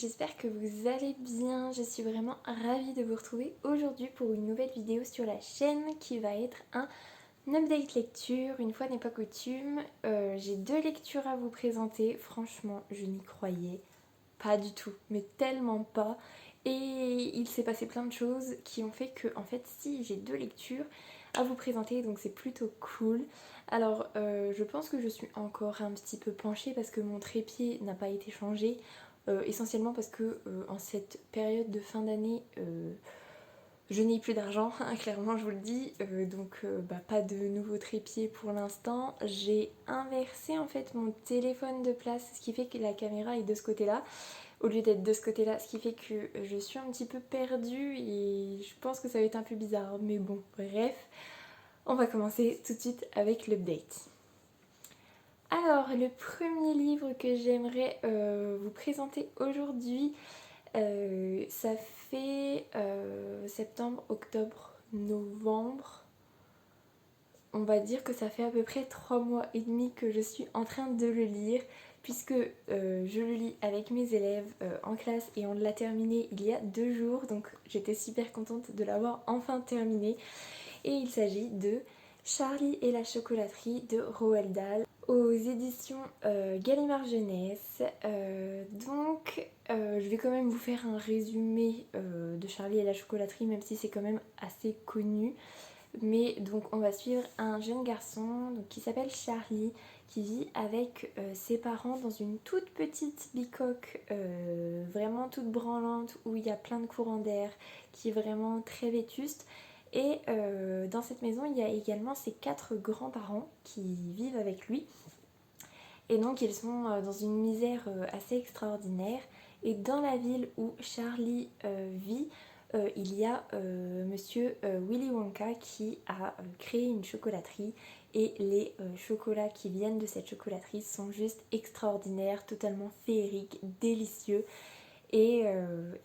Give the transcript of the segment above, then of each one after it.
j'espère que vous allez bien. Je suis vraiment ravie de vous retrouver aujourd'hui pour une nouvelle vidéo sur la chaîne qui va être un update lecture. Une fois n'est pas coutume, j'ai deux lectures à vous présenter. Franchement, je n'y croyais pas du tout, mais tellement pas. Et il s'est passé plein de choses qui ont fait que, en fait, si j'ai deux lectures à vous présenter, donc c'est plutôt cool. Alors, je pense que je suis encore un petit peu penchée parce que mon trépied n'a pas été changé. Essentiellement parce que en cette période de fin d'année, je n'ai plus d'argent, hein, clairement je vous le dis, donc pas de nouveau trépied pour l'instant. J'ai inversé en fait mon téléphone de place, ce qui fait que la caméra est de ce côté-là, au lieu d'être de ce côté-là, ce qui fait que je suis un petit peu perdue et je pense que ça va être un peu bizarre, mais bon, bref. On va commencer tout de suite avec l'update. Alors, le premier livre que j'aimerais vous présenter aujourd'hui, ça fait septembre, octobre, novembre. On va dire que ça fait à peu près 3 mois et demi que je suis en train de le lire, puisque je le lis avec mes élèves en classe et on l'a terminé il y a 2 jours, donc j'étais super contente de l'avoir enfin terminé. Et il s'agit de Charlie et la chocolaterie de Roald Dahl aux éditions Gallimard Jeunesse. Je vais quand même vous faire un résumé de Charlie et la chocolaterie, même si c'est quand même assez connu. Mais donc on va suivre un jeune garçon qui s'appelle Charlie, qui vit avec ses parents dans une toute petite bicoque, vraiment toute branlante, où il y a plein de courants d'air, qui est vraiment très vétuste. Et dans cette maison, il y a également ses 4 grands-parents qui vivent avec lui. Et donc ils sont dans une misère assez extraordinaire. Et dans la ville où Charlie vit, il y a monsieur Willy Wonka qui a créé une chocolaterie. Et les chocolats qui viennent de cette chocolaterie sont juste extraordinaires, totalement féeriques, délicieux. Et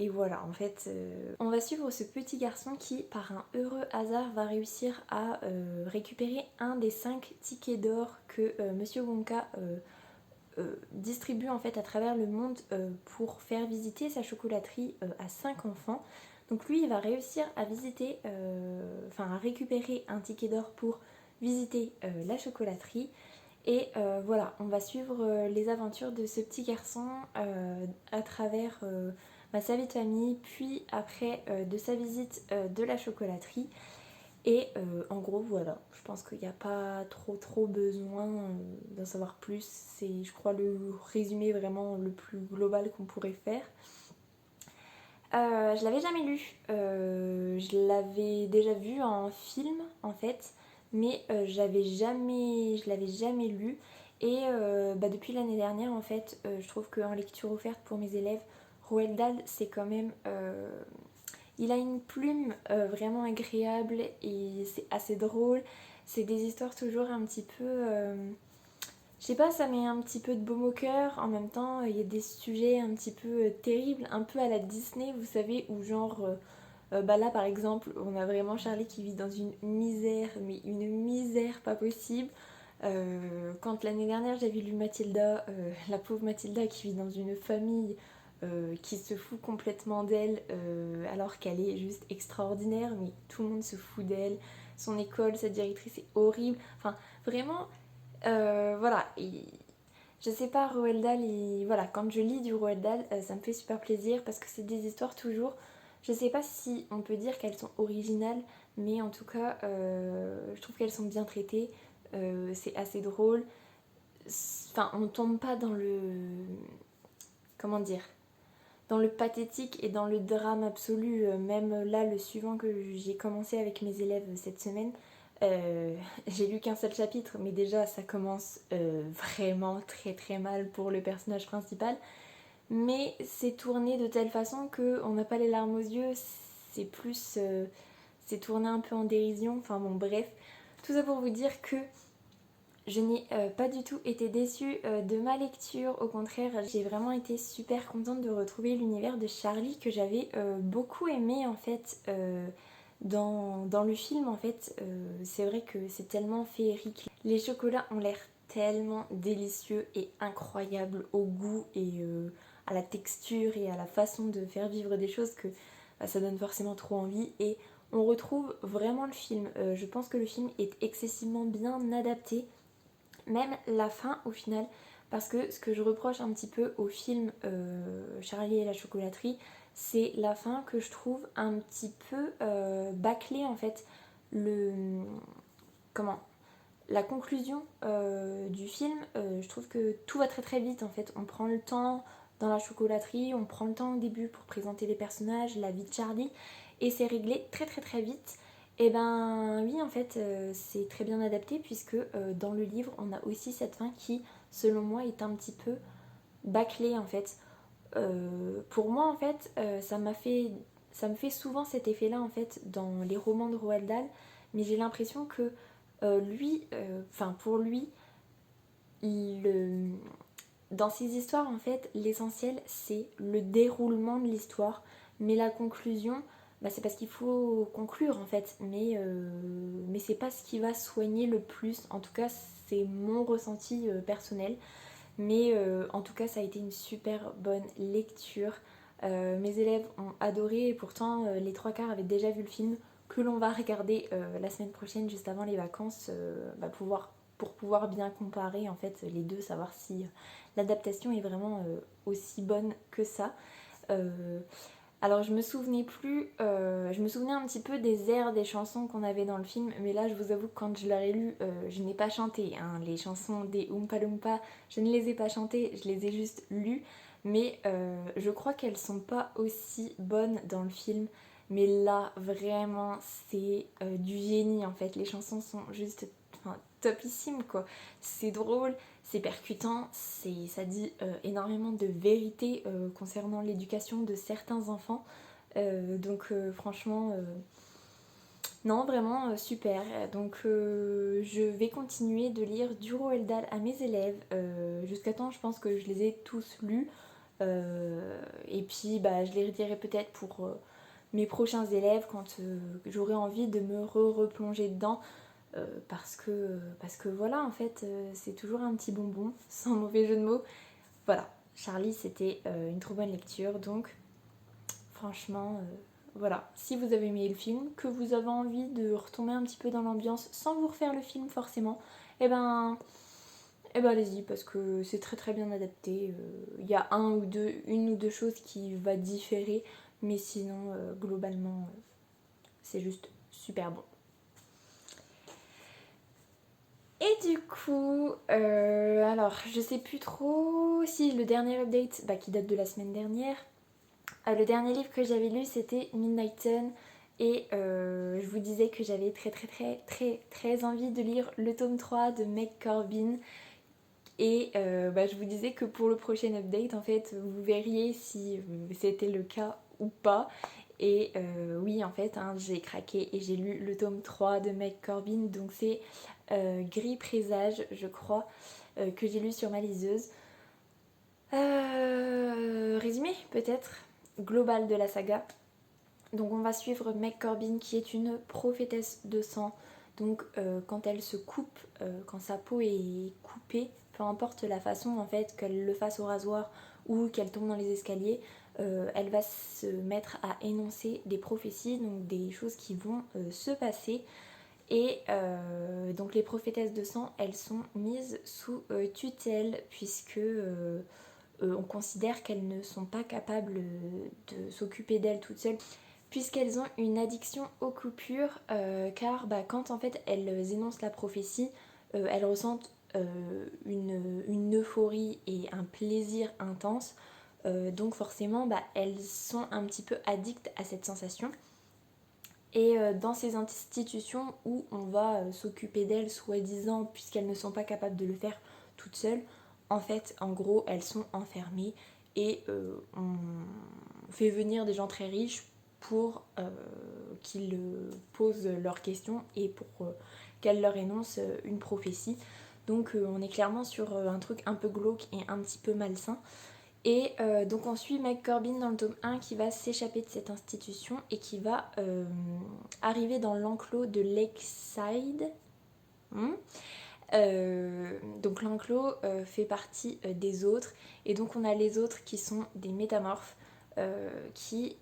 voilà, en fait, on va suivre ce petit garçon qui, par un heureux hasard, va réussir à récupérer un des 5 tickets d'or que Monsieur Wonka distribue en fait à travers le monde pour faire visiter sa chocolaterie à 5 enfants. Donc lui, il va réussir à visiter, à récupérer un ticket d'or pour visiter la chocolaterie. Et voilà, on va suivre les aventures de ce petit garçon à travers sa vie de famille, puis après de sa visite de la chocolaterie. Et en gros, voilà, je pense qu'il n'y a pas trop besoin d'en savoir plus. C'est, je crois, le résumé vraiment le plus global qu'on pourrait faire. Je l'avais jamais lu, je l'avais déjà vu en film en fait, mais je l'avais jamais lu. Et depuis l'année dernière en fait, je trouve qu'en lecture offerte pour mes élèves, Roald Dahl c'est quand même... il a une plume vraiment agréable et c'est assez drôle. C'est des histoires toujours un petit peu... je sais pas, ça met un petit peu de baume au cœur. En même temps, il y a des sujets un petit peu terribles, un peu à la Disney, vous savez, où genre... là par exemple, on a vraiment Charlie qui vit dans une misère, mais une misère pas possible. Quand l'année dernière j'avais lu Mathilda, la pauvre Mathilda qui vit dans une famille qui se fout complètement d'elle alors qu'elle est juste extraordinaire, mais tout le monde se fout d'elle. Son école, sa directrice est horrible. Enfin, vraiment, voilà. Je sais pas, Roald Dahl, voilà, quand je lis du Roald Dahl, ça me fait super plaisir parce que c'est des histoires toujours. Je sais pas si on peut dire qu'elles sont originales, mais en tout cas, je trouve qu'elles sont bien traitées. C'est assez drôle. Enfin, on tombe pas dans le. Comment dire, dans le pathétique et dans le drame absolu. Même là, le suivant que j'ai commencé avec mes élèves cette semaine, j'ai lu qu'un seul chapitre, mais déjà ça commence vraiment très mal pour le personnage principal. Mais c'est tourné de telle façon qu'on n'a pas les larmes aux yeux, c'est plus... c'est tourné un peu en dérision, enfin bon bref. Tout ça pour vous dire que je n'ai pas du tout été déçue de ma lecture, au contraire j'ai vraiment été super contente de retrouver l'univers de Charlie que j'avais beaucoup aimé en fait dans le film en fait. C'est vrai que c'est tellement féerique, les chocolats ont l'air tellement délicieux et incroyables au goût et à la texture et à la façon de faire vivre des choses que ça donne forcément trop envie. Et on retrouve vraiment le film. Je pense que le film est excessivement bien adapté, même la fin au final, parce que ce que je reproche un petit peu au film Charlie et la chocolaterie, c'est la fin que je trouve un petit peu bâclée en fait. Le comment La conclusion du film, je trouve que tout va très très vite en fait. On prend le temps dans la chocolaterie, on prend le temps au début pour présenter les personnages, la vie de Charlie, et c'est réglé très très très vite. Et ben oui, en fait, c'est très bien adapté puisque dans le livre, on a aussi cette fin qui, selon moi, est un petit peu bâclée en fait. Pour moi, en fait, ça me fait souvent cet effet-là en fait dans les romans de Roald Dahl, mais j'ai l'impression que pour lui, dans ces histoires, en fait, l'essentiel c'est le déroulement de l'histoire, mais la conclusion, c'est parce qu'il faut conclure en fait, mais c'est pas ce qui va soigner le plus. En tout cas, c'est mon ressenti personnel. Mais en tout cas, ça a été une super bonne lecture. Mes élèves ont adoré et pourtant les trois quarts avaient déjà vu le film que l'on va regarder la semaine prochaine juste avant les vacances pour pouvoir bien comparer en fait les deux, savoir si l'adaptation est vraiment aussi bonne que ça. Euh, alors je me souvenais un petit peu des airs des chansons qu'on avait dans le film, mais là je vous avoue que quand je l'ai lu, je n'ai pas chanté, hein. Les chansons des Oompa Loompa, je ne les ai pas chantées, je les ai juste lues, mais je crois qu'elles sont pas aussi bonnes dans le film. Mais là, vraiment, c'est du génie en fait. Les chansons sont juste topissimes quoi. C'est drôle, c'est percutant, ça dit énormément de vérité concernant l'éducation de certains enfants. Franchement, non, vraiment super. Donc je vais continuer de lire du Roald Dahl à mes élèves. Jusqu'à temps, je pense que je les ai tous lus. Et puis je les redirai peut-être pour mes prochains élèves quand j'aurai envie de me replonger dedans. Parce que voilà, en fait, c'est toujours un petit bonbon, sans mauvais jeu de mots. Voilà, Charlie, c'était une trop bonne lecture, donc franchement, voilà. Si vous avez aimé le film, que vous avez envie de retomber un petit peu dans l'ambiance sans vous refaire le film forcément, allez-y, parce que c'est très très bien adapté. Il y a une ou deux choses qui va différer, mais sinon, globalement, c'est juste super bon. Et du coup, alors je sais plus trop si le dernier update qui date de la semaine dernière, le dernier livre que j'avais lu c'était Midnight Sun et je vous disais que j'avais très très très très très envie de lire le tome 3 de Meg Corbin et je vous disais que pour le prochain update en fait vous verriez si c'était le cas ou pas. Et oui, en fait, j'ai craqué et j'ai lu le tome 3 de Meg Corbin. Donc c'est Gris Présage, je crois, que j'ai lu sur ma liseuse. Résumé, peut-être, global de la saga. Donc on va suivre Meg Corbin qui est une prophétesse de sang. Donc quand elle se coupe, quand sa peau est coupée, peu importe la façon en fait, qu'elle le fasse au rasoir ou qu'elle tombe dans les escaliers, elle va se mettre à énoncer des prophéties, donc des choses qui vont se passer. Et donc les prophétesses de sang, elles sont mises sous tutelle puisque on considère qu'elles ne sont pas capables de s'occuper d'elles toutes seules puisqu'elles ont une addiction aux coupures car quand en fait elles énoncent la prophétie, elles ressentent une euphorie et un plaisir intense. Donc forcément elles sont un petit peu addictes à cette sensation. Et dans ces institutions où on va s'occuper d'elles soi-disant puisqu'elles ne sont pas capables de le faire toutes seules, en fait en gros elles sont enfermées et on fait venir des gens très riches pour qu'ils posent leurs questions et pour qu'elles leur énoncent une prophétie. Donc on est clairement sur un truc un peu glauque et un petit peu malsain. Et donc on suit Meg Corbin dans le tome 1 qui va s'échapper de cette institution et qui va arriver dans l'enclos de Lakeside. Donc l'enclos fait partie des autres, et donc on a les autres qui sont des métamorphes qui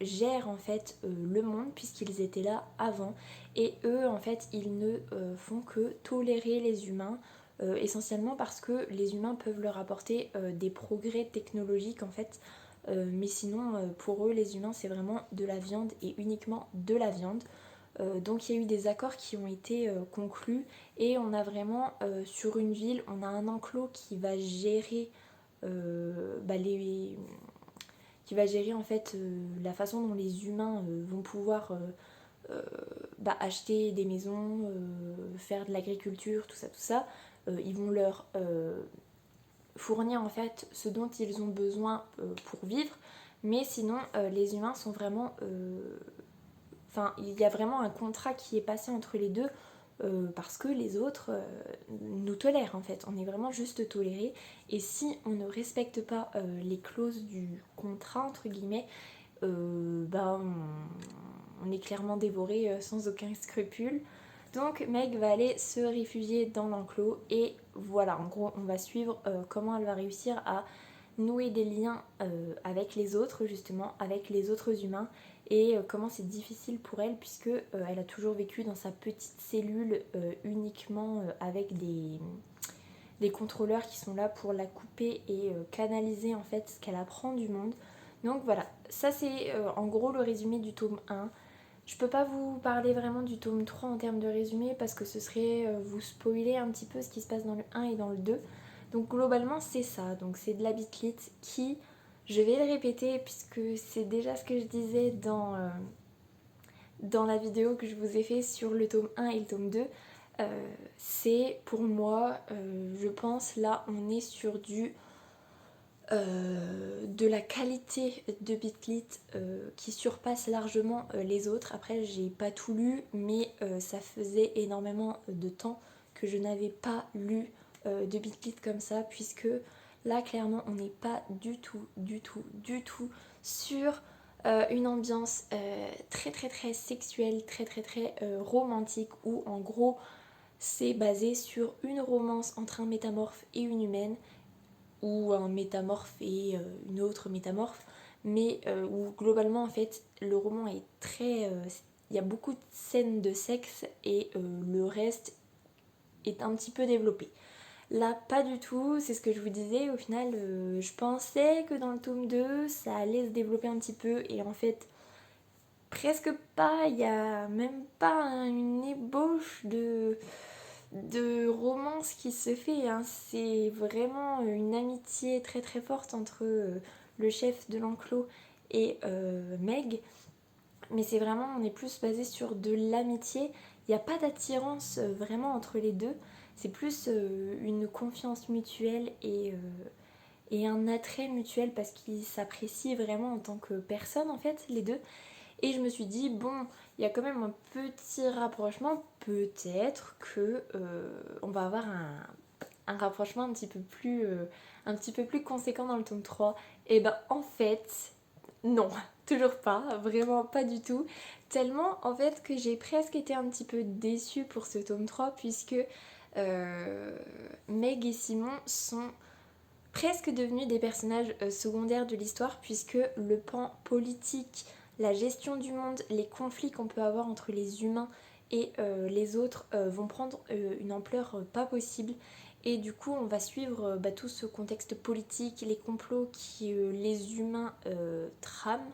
gèrent en fait le monde puisqu'ils étaient là avant, et eux en fait ils ne font que tolérer les humains, essentiellement parce que les humains peuvent leur apporter des progrès technologiques en fait, mais sinon pour eux les humains c'est vraiment de la viande et uniquement de la viande. Donc il y a eu des accords qui ont été conclus, et on a vraiment sur une ville, on a un enclos qui va gérer qui va gérer en fait la façon dont les humains vont pouvoir acheter des maisons, faire de l'agriculture, tout ça, tout ça. Ils vont leur fournir en fait ce dont ils ont besoin pour vivre, mais sinon les humains sont vraiment enfin, il y a vraiment un contrat qui est passé entre les deux, parce que les autres nous tolèrent en fait. On est vraiment juste tolérés. Et si on ne respecte pas les clauses du contrat, entre guillemets, on est clairement dévoré sans aucun scrupule. Donc Meg va aller se réfugier dans l'enclos, et voilà, en gros, on va suivre comment elle va réussir à nouer des liens avec les autres, justement, avec les autres humains, et comment c'est difficile pour elle puisque elle a toujours vécu dans sa petite cellule uniquement avec des contrôleurs qui sont là pour la couper et canaliser en fait ce qu'elle apprend du monde. Donc voilà, ça c'est en gros le résumé du tome 1. Je peux pas vous parler vraiment du tome 3 en termes de résumé parce que ce serait vous spoiler un petit peu ce qui se passe dans le 1 et dans le 2. Donc globalement c'est ça, donc c'est de la bitlite qui, je vais le répéter puisque c'est déjà ce que je disais dans la vidéo que je vous ai fait sur le tome 1 et le tome 2, c'est pour moi, je pense là on est sur de la qualité de Bitlit qui surpasse largement les autres. Après j'ai pas tout lu, mais ça faisait énormément de temps que je n'avais pas lu de Bitlit comme ça, puisque là clairement on n'est pas du tout sur une ambiance très très très sexuelle, très très très romantique, où en gros c'est basé sur une romance entre un métamorphe et une humaine, ou un métamorphe et une autre métamorphe, mais où globalement en fait le roman est très... il y a beaucoup de scènes de sexe, et le reste est un petit peu développé. Là, pas du tout, c'est ce que je vous disais, au final, je pensais que dans le tome 2, ça allait se développer un petit peu, et en fait, presque pas, il y a même pas une ébauche de romance qui se fait, hein. C'est vraiment une amitié très très forte entre le chef de l'enclos et Meg, mais c'est vraiment, on est plus basé sur de l'amitié. Il n'y a pas d'attirance vraiment entre les deux, c'est plus une confiance mutuelle et un attrait mutuel parce qu'ils s'apprécient vraiment en tant que personne en fait, les deux. Et je me suis dit, bon, il y a quand même un petit rapprochement, peut-être que on va avoir un rapprochement un petit peu plus conséquent dans le tome 3. Et ben en fait, non, toujours pas, vraiment pas du tout. Tellement en fait que j'ai presque été un petit peu déçue pour ce tome 3, puisque Meg et Simon sont presque devenus des personnages secondaires de l'histoire, puisque le pan politique, la gestion du monde, les conflits qu'on peut avoir entre les humains et les autres vont prendre une ampleur pas possible. Et du coup, on va suivre tout ce contexte politique, les complots qui les humains trament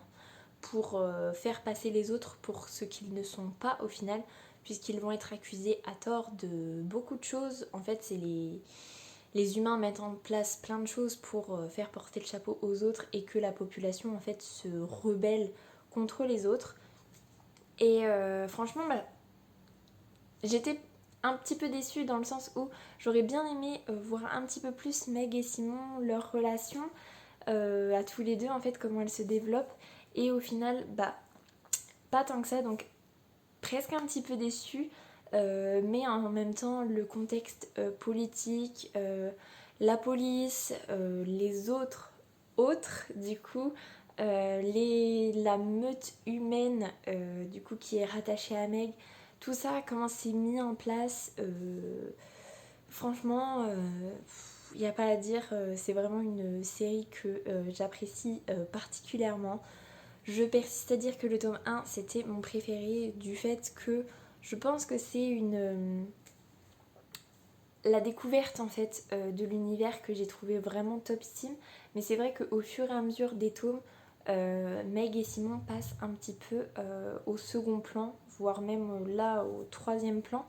pour faire passer les autres pour ce qu'ils ne sont pas au final, puisqu'ils vont être accusés à tort de beaucoup de choses. En fait, c'est les humains mettent en place plein de choses pour faire porter le chapeau aux autres, et que la population en fait se rebelle contre les autres. Et franchement, j'étais un petit peu déçue dans le sens où j'aurais bien aimé voir un petit peu plus Meg et Simon, leur relation à tous les deux en fait, comment elle se développe. Et au final, pas tant que ça, donc presque un petit peu déçue. Mais en même temps, le contexte politique, la police, les autres du coup, la meute humaine du coup qui est rattachée à Meg, tout ça, comment c'est mis en place, Franchement, il n'y a pas à dire, c'est vraiment une série que j'apprécie particulièrement. Je persiste à dire que le tome 1 c'était mon préféré du fait que je pense que c'est la découverte en fait de l'univers que j'ai trouvé vraiment topissime. Mais c'est vrai qu'au fur et à mesure des tomes, Meg et Simon passent un petit peu au second plan, voire même là au troisième plan.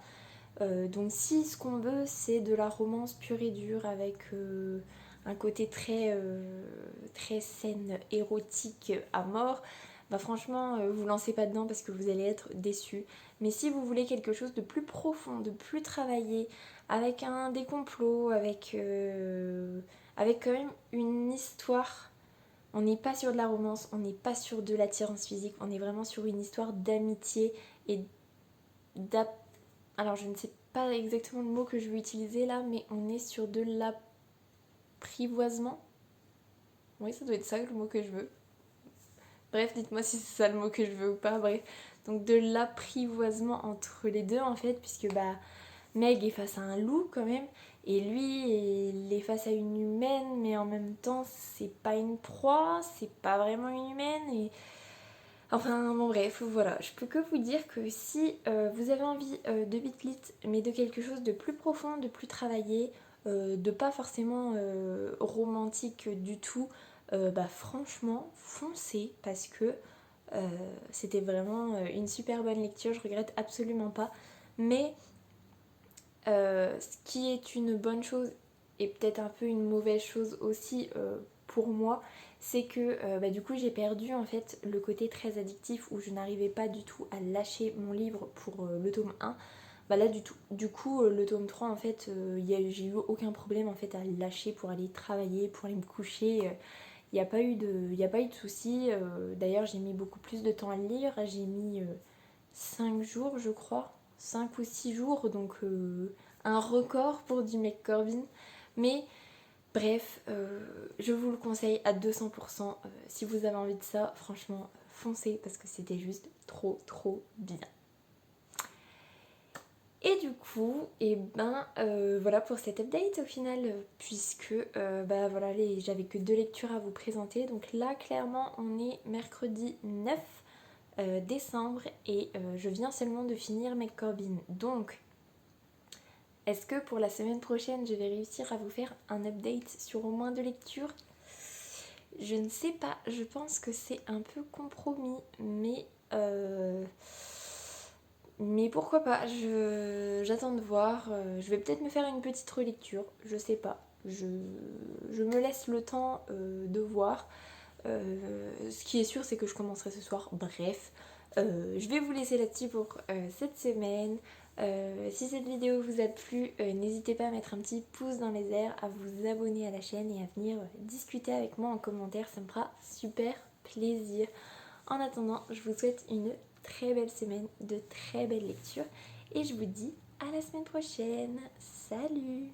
Donc si ce qu'on veut c'est de la romance pure et dure avec un côté très scène érotique à mort, bah franchement vous lancez pas dedans parce que vous allez être déçus. Mais si vous voulez quelque chose de plus profond, de plus travaillé, avec des complots, avec quand même une histoire, on n'est pas sur de la romance, on n'est pas sur de l'attirance physique, on est vraiment sur une histoire d'amitié et d'ap... Alors je ne sais pas exactement le mot que je veux utiliser là, mais on est sur de l'apprivoisement. Oui, ça doit être ça le mot que je veux. Bref, dites-moi si c'est ça le mot que je veux ou pas, bref. Donc de l'apprivoisement entre les deux en fait, puisque bah Meg est face à un loup quand même, et lui il est face à une humaine, mais en même temps c'est pas une proie, c'est pas vraiment une humaine, et enfin bon bref, voilà, je peux que vous dire que si vous avez envie de Bitlit, mais de quelque chose de plus profond, de plus travaillé, de pas forcément romantique du tout, bah franchement foncez parce que c'était vraiment une super bonne lecture, je regrette absolument pas. Mais ce qui est une bonne chose et peut-être un peu une mauvaise chose aussi pour moi, c'est que bah, du coup j'ai perdu en fait le côté très addictif où je n'arrivais pas du tout à lâcher mon livre pour le tome 1. Bah là du coup le tome 3 en fait j'ai eu aucun problème en fait à le lâcher pour aller travailler, pour aller me coucher. Il n'y a pas eu de soucis. D'ailleurs j'ai mis beaucoup plus de temps à le lire. J'ai mis 5 jours je crois. 5 ou 6 jours, donc un record pour du McCorbin. Mais bref, je vous le conseille à 200%. Si vous avez envie de ça, franchement, foncez parce que c'était juste trop bien. Et du coup, et ben voilà pour cet update au final, puisque bah voilà, j'avais que 2 lectures à vous présenter. Donc là, clairement, on est mercredi 9 décembre et je viens seulement de finir McCorbin. Donc, est-ce que pour la semaine prochaine, je vais réussir à vous faire un update sur au moins 2 lectures? Je ne sais pas, je pense que c'est un peu compromis, mais pourquoi pas, j'attends de voir. Je vais peut-être me faire une petite relecture, je sais pas. Je me laisse le temps de voir. Ce qui est sûr, c'est que je commencerai ce soir. Bref, je vais vous laisser là-dessus pour cette semaine. Si cette vidéo vous a plu, n'hésitez pas à mettre un petit pouce dans les airs, à vous abonner à la chaîne et à venir discuter avec moi en commentaire. Ça me fera super plaisir. En attendant, je vous souhaite une très belle semaine, de très belles lectures et je vous dis à la semaine prochaine. Salut!